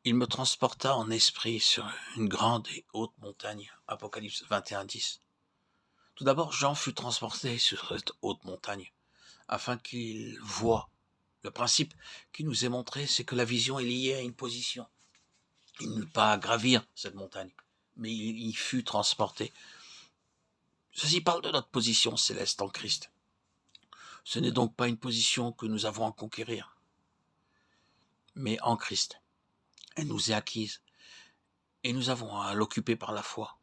Il me transporta en esprit sur une grande et haute montagne. Apocalypse 21:10. Tout d'abord, Jean fut transporté sur cette haute montagne, afin qu'il voie. Le principe qui nous est montré, c'est que la vision est liée à une position. Il n'eut pas à gravir cette montagne, mais il y fut transporté. Ceci parle de notre position céleste en Christ. Ce n'est donc pas une position que nous avons à conquérir, mais en Christ. Elle nous est acquise, et nous avons à l'occuper par la foi.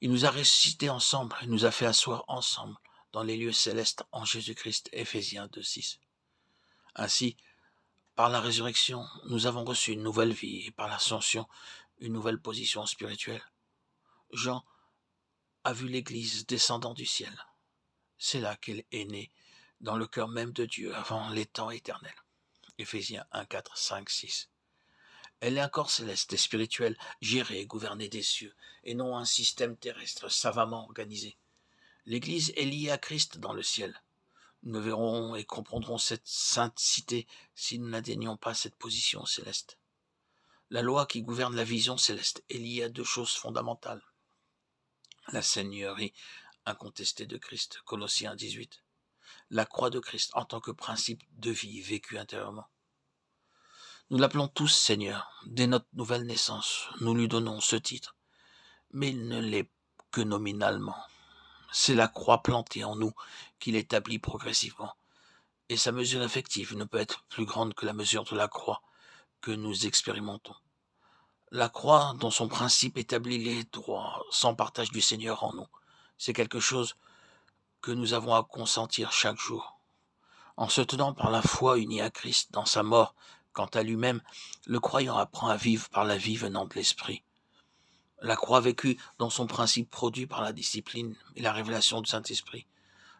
Il nous a ressuscités ensemble, et nous a fait asseoir ensemble dans les lieux célestes en Jésus-Christ, Éphésiens 2:6. Ainsi, par la résurrection, nous avons reçu une nouvelle vie, et par l'ascension, une nouvelle position spirituelle. Jean a vu l'Église descendant du ciel. C'est là qu'elle est née, dans le cœur même de Dieu, avant les temps éternels. Éphésiens 1, 4, 5, 6. Elle est un corps céleste et spirituel, géré et gouverné des cieux, et non un système terrestre savamment organisé. L'Église est liée à Christ dans le ciel. Nous verrons et comprendrons cette sainte cité si nous n'atteignons pas cette position céleste. La loi qui gouverne la vision céleste est liée à deux choses fondamentales. La seigneurie incontestée de Christ, Colossiens 18. La croix de Christ en tant que principe de vie vécu intérieurement. Nous l'appelons tous Seigneur. Dès notre nouvelle naissance, nous lui donnons ce titre. Mais il ne l'est que nominalement. C'est la croix plantée en nous qui l'établit progressivement. Et sa mesure effective ne peut être plus grande que la mesure de la croix que nous expérimentons. La croix, dont son principe établit les droits sans partage du Seigneur en nous, c'est quelque chose que nous avons à consentir chaque jour. En se tenant par la foi unie à Christ dans sa mort, quant à lui-même, le croyant apprend à vivre par la vie venant de l'Esprit. La croix vécue dans son principe produit par la discipline et la révélation du Saint-Esprit,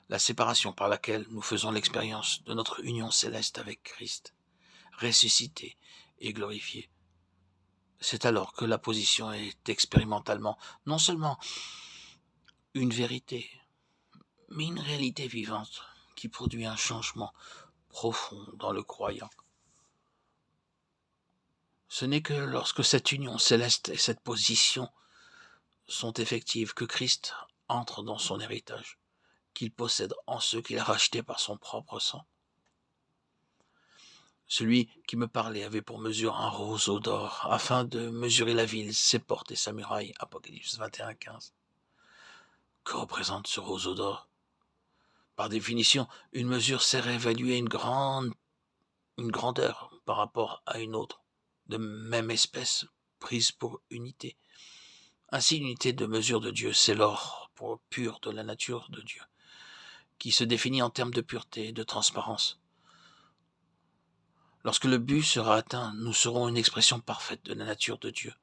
la séparation par laquelle nous faisons l'expérience de notre union céleste avec Christ, ressuscité et glorifié. C'est alors que la position est expérimentalement non seulement une vérité, mais une réalité vivante qui produit un changement profond dans le croyant. Ce n'est que lorsque cette union céleste et cette position sont effectives que Christ entre dans son héritage, qu'il possède en ceux qu'il a rachetés par son propre sang. Celui qui me parlait avait pour mesure un roseau d'or, afin de mesurer la ville, ses portes et sa muraille. Apocalypse 21, 15. Que représente ce roseau d'or? Par définition, une mesure sert à évaluer une grandeur par rapport à une autre, de même espèce, prise pour unité. Ainsi, l'unité de mesure de Dieu, c'est l'or pur de la nature de Dieu, qui se définit en termes de pureté et de transparence. Lorsque le but sera atteint, nous serons une expression parfaite de la nature de Dieu.